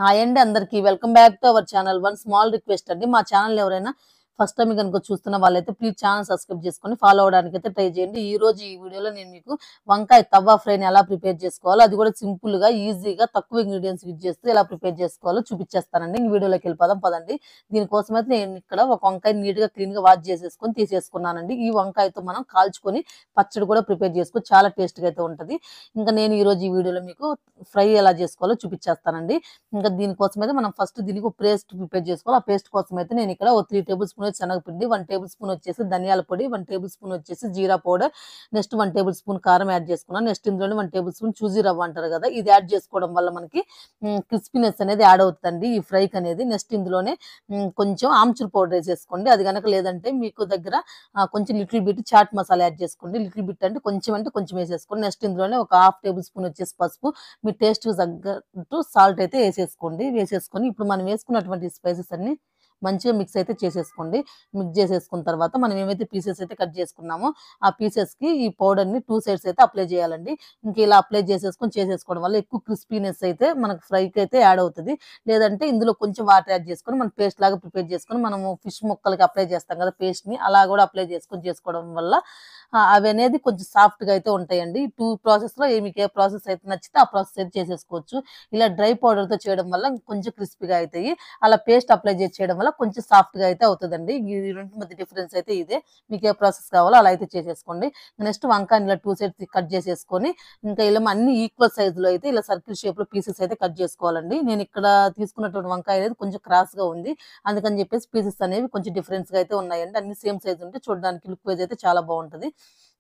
Hi అండి అందరికి welcome back to our channel. One small request అండి, మా ఛానల్ ఎవరైనా ఫస్ట్ టైం కనుక చూస్తున్న వాళ్ళైతే ప్లీజ్ ఛానల్ సబ్స్క్రైబ్ చేసుకొని ఫాలో అవడానికి అయితే ట్రై చేయండి. ఈ రోజు ఈ వీడియోలో నేను మీకు వంకాయ తవ్వ ఫ్రైని ఎలా ప్రిపేర్ చేసుకోవాలో, అది కూడా సింపుల్ గా ఈజీగా తక్కువ ఇంగ్రీడియంట్స్ యూజ్ చేస్తూ ఎలా ప్రిపేర్ చేసుకోవాలో చూపించేస్తానండి. ఈ వీడియోలోకి వెళ్ళిపోదాం పదండి. దీనికోసం అయితే నేను ఇక్కడ ఒక వంకాయ నీట్ గా క్లీన్ గా వాష్ చేసేసుకొని తీసేసుకున్నానండి. ఈ వంకాయతో మనం కాల్చుకొని పచ్చడి కూడా ప్రిపేర్ చేసుకో, చాలా టేస్ట్గా అయితే ఉంటది. ఇంకా నేను ఈ రోజు ఈ వీడియోలో మీకు ఫ్రై ఎలా చేసుకోవాలో చూపించేస్తానండి. ఇంకా దీనికోసం అయితే మనం ఫస్ట్ దీనికి ఒక పేస్ట్ ప్రిపేర్ చేసుకోవాలి. ఆ పేస్ట్ కోసం అయితే నేను ఇక్కడ ఒక 3 టేబుల్ స్పూన్ శనగపిండి, 1 టేబుల్ స్పూన్ వచ్చేసి ధనియాల పొడి, 1 టేబుల్ స్పూన్ వచ్చేసి జీరా పౌడర్, నెక్స్ట్ 1 టేబుల్ స్పూన్ కారం యాడ్ చేసుకున్నాను. నెక్స్ట్ ఇందులోనే 1 టేబుల్ స్పూన్ చూజీ రవ్వ అంటారు కదా, ఇది యాడ్ చేసుకోవడం వల్ల మనకి క్రిస్పీనెస్ అనేది యాడ్ అవుతుందండి ఈ ఫ్రైకి అనేది. నెక్స్ట్ ఇందులోనే కొంచెం ఆమ్చూర్ పౌడర్ వేసేసుకోండి. అది కనుక లేదంటే మీకు దగ్గర కొంచెం little bit chaat masala add చేసుకోండి. లిటిల్ బిట్ అంటే కొంచెం వేసేసుకోండి. నెక్స్ట్ ఇందులోనే ఒక 1/2 టేబుల్ స్పూన్ వచ్చేసి పసుపు, మీ టేస్ట్ తగ్గట్టు సాల్ట్ అయితే వేసేసుకొని ఇప్పుడు మనం వేసుకున్నటువంటి స్పైసెస్ అన్ని మంచిగా మిక్స్ అయితే చేసేసుకోండి. మిక్స్ చేసేసుకున్న తర్వాత మనం ఏమైతే పీసెస్ అయితే కట్ చేసుకున్నామో ఆ పీసెస్ కి ఈ పౌడర్ ని 2 సైడ్స్ అయితే అప్లై చేయాలండి. ఇంక ఇలా అప్లై చేసేసుకోవడం వల్ల ఎక్కువ క్రిస్పీనెస్ అయితే మనకు ఫ్రైకి అయితే యాడ్ అవుతుంది. లేదంటే ఇందులో కొంచెం వాటర్ యాడ్ చేసుకొని మనం పేస్ట్ లాగా ప్రిపేర్ చేసుకొని మనము ఫిష్ ముక్కలకి అప్లై చేస్తాం కదా పేస్ట్ ని, అలా కూడా అప్లై చేసుకోవడం వల్ల అవి అనేది కొంచెం సాఫ్ట్ గా అయితే ఉంటాయండి. 2 ప్రాసెస్ లో మీకు ఏ ప్రాసెస్ అయితే నచ్చితే ఆ ప్రాసెస్ అయితే చేసేసుకోవచ్చు. ఇలా డ్రై పౌడర్ తో చేయడం వల్ల కొంచెం క్రిస్పీగా అవుతాయి. అలా పేస్ట్ అప్లై చేయడం వల్ల కొంచెం సాఫ్ట్ గా అయితే అవుతుందండి. ఈ రెండు మధ్య డిఫరెన్స్ అయితే ఇదే. మీకు ఏ ప్రాసెస్ కావాలో అలా అయితే చేసేసుకోండి. నెక్స్ట్ వంకాయ ఇలా 2 సైడ్స్ కట్ చేసేసుకొని ఇంకా ఇలా అన్ని ఈక్వల్ సైజ్ లో అయితే ఇలా సర్కిల్ షేప్ లో పీసెస్ అయితే కట్ చేసుకోవాలండి. నేను ఇక్కడ తీసుకున్నటువంటి వంకాయ అనేది కొంచెం క్రాస్ గా ఉంది, అందుకని చెప్పేసి పీసెస్ అనేవి కొంచెం డిఫరెన్స్ గా అయితే ఉన్నాయండి. అన్ని సేమ్ సైజ్ ఉంటే చూడడానికి లుక్ వైజ్ అయితే చాలా బాగుంటది.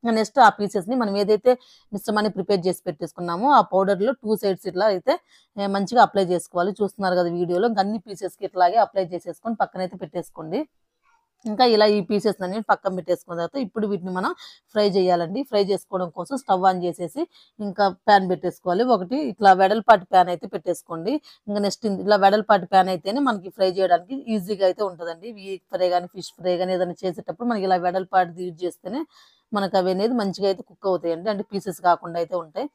నెక్స్ట్ ఆ పీసెస్ ని మనం ఏదైతే మిశ్రమాన్ని ప్రిపేర్ చేసి పెట్టేసుకున్నామో ఆ పౌడర్ లో 2 సైడ్స్ ఇట్లా అయితే మంచిగా అప్లై చేసుకోవాలి. చూస్తున్నారు కదా వీడియోలో, అన్ని పీసెస్ కి ఇట్లాగే అప్లై చేసేసుకొని పక్కనైతే పెట్టేసుకోండి. ఇంకా ఇలా ఈ పీసెస్ అన్ని పక్కన పెట్టేసుకున్న తర్వాత ఇప్పుడు వీటిని మనం ఫ్రై చేయాలండి. ఫ్రై చేసుకోవడం కోసం స్టవ్ ఆన్ చేసేసి ఇంకా ప్యాన్ పెట్టేసుకోవాలి. ఒకటి ఇట్లా వెడల్పాటి ప్యాన్ అయితే పెట్టేసుకోండి. ఇంకా నెక్స్ట్ ఇలా వెడల్పాటి ప్యాన్ అయితేనే మనకి ఫ్రై చేయడానికి ఈజీగా అయితే ఉంటుందండి. ఈ ఫ్రై కానీ ఫిష్ ఫ్రై కానీ ఏదైనా చేసేటప్పుడు మనకి ఇలా వెడల్పాటిది యూజ్ చేస్తేనే మనకు అవి అనేది మంచిగా అయితే కుక్ అవుతాయండి, అంటే పీసెస్ కాకుండా అయితే ఉంటాయి.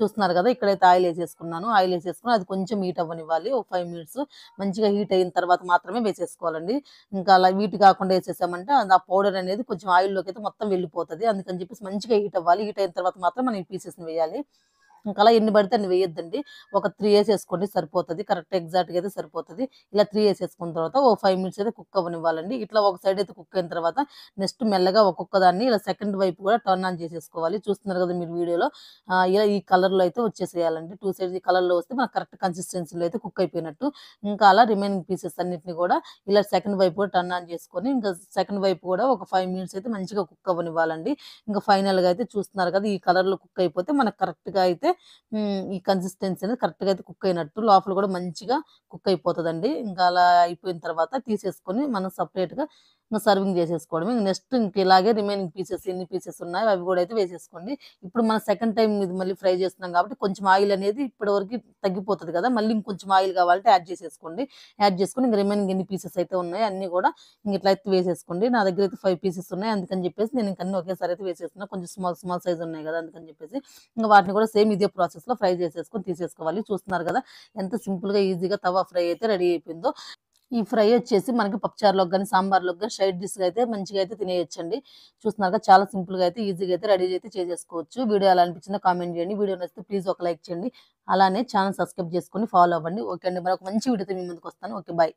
చూస్తున్నారు కదా, ఇక్కడైతే ఆయిల్ వేసేసుకున్నాను. ఆయిల్ వేసేసుకుని అది కొంచెం హీట్ అవ్వనివ్వాలి. ఒక 5 మినిట్స్ మంచిగా హీట్ అయిన తర్వాత మాత్రమే వేసేసుకోవాలండి. ఇంకా అలా హీట్ కాకుండా వేసేసామంటే ఆ పౌడర్ అనేది కొంచెం ఆయిల్లోకి అయితే మొత్తం వెళ్ళిపోతుంది. అందుకని చెప్పేసి మంచిగా హీట్ అవ్వాలి. హీట్ అయిన తర్వాత మాత్రం మనం ఈ పీసెస్ని వేయాలి. ఇంకా అలా ఎన్ని పడితే అన్ని వేయొద్దండి. ఒక 3 వేసేసుకోండి సరిపోతుంది, కరెక్ట్ ఎగ్జాక్ట్గా అయితే సరిపోతుంది. ఇలా 3 వేసేసుకున్న తర్వాత ఓ 5 మినిట్స్ అయితే కుక్ అవ్వనివ్వాలండి. ఇట్లా ఒక సైడ్ అయితే కుక్ అయిన తర్వాత నెక్స్ట్ మెల్లగా ఒక్కొక్క దాన్ని ఇలా సెకండ్ వైపు కూడా టర్న్ ఆన్ చేసేసుకోవాలి. చూస్తున్నారు కదా మీరు వీడియోలో, ఇలా ఈ కలర్ లో అయితే వచ్చేసేయాలండి. 2 సైడ్స్ ఈ కలర్ లో వస్తే మనకు కరెక్ట్ కన్సిస్టెన్సీలో అయితే కుక్ అయిపోయినట్టు. ఇంకా అలా రిమైనింగ్ పీసెస్ అన్నిటిని కూడా ఇలా సెకండ్ వైపు కూడా టర్న్ ఆన్ చేసుకొని ఇంకా సెకండ్ వైపు కూడా ఒక 5 మినిట్స్ అయితే మంచిగా కుక్ అవ్వనివ్వాలండి. ఇంకా ఫైనల్ గా అయితే చూస్తున్నారు కదా, ఈ కలర్ లో కుక్ అయిపోతే మనకు కరెక్ట్ గా అయితే ఈ కన్సిస్టెన్సీ అనేది కరెక్ట్ గా అయితే కుక్ అయినట్టు, లోపల కూడా మంచిగా కుక్ అయిపోతుందండి. ఇంకా అలా అయిపోయిన తర్వాత తీసేసుకొని మనం సపరేట్ గా సర్వింగ్ చేసేసుకోవడం. నెక్స్ట్ ఇంక ఇలాగే రిమైనింగ్ పీసెస్ ఎన్ని పీసెస్ ఉన్నాయో అవి కూడా అయితే వేసేసుకోండి. ఇప్పుడు మనం సెకండ్ టైం ఇది మళ్ళీ ఫ్రై చేస్తున్నాం కాబట్టి కొంచెం ఆయిల్ అనేది ఇప్పటివరకు తగ్గిపోతుంది కదా, మళ్ళీ ఇంకొంచెం ఆయిల్ కావాలంటే యాడ్ చేసేసుకోండి. యాడ్ చేసుకుని ఇంక రిమైనింగ్ ఎన్ని పీసెస్ అయితే ఉన్నాయో అన్ని కూడా ఇంక ఇట్లా అయితే వేసేసుకోండి. నా దగ్గర అయితే 5 పీసెస్ ఉన్నాయి, అందుకని చెప్పేసి నేను ఇంక అన్ని ఒకేసారి అయితే వేసేస్తున్నా. కొంచెం స్మాల్ సైజ్ ఉన్నాయి కదా, అందుకని చెప్పేసి ఇంకా వాటిని కూడా సేమ్ ఇదే ప్రాసెస్ లో ఫ్రై చేసేసుకొని తీసేసుకోవాలి. చూస్తున్నారు కదా ఎంత సింపుల్ గా ఈజీగా తవా ఫ్రై అయితే రెడీ అయిపోయిందో. ఈ ఫ్రై వచ్చేసి మనకి పప్పుచారులోకి కానీ సాంబార్లోకి కానీ సైడ్ డిష్ అయితే మంచిగా అయితే తినేయొచ్చండి. చూస్తున్నారుగా చాలా సింపుల్ గా అయితే ఈజీగా అయితే రెడీ అయితే చేసేసుకోవచ్చు. వీడియో ఎలా అనిపించిందో కామెంట్ చేయండి. వీడియో నచ్చితే ప్లీజ్ ఒక లైక్ చేయండి. అలానే ఛానల్ సబ్స్క్రైబ్ చేసుకొని ఫాలో అవ్వండి. ఓకే అండి, మరొక మంచి వీడియోతో మీ ముందుకు వస్తాను. Okay, bye.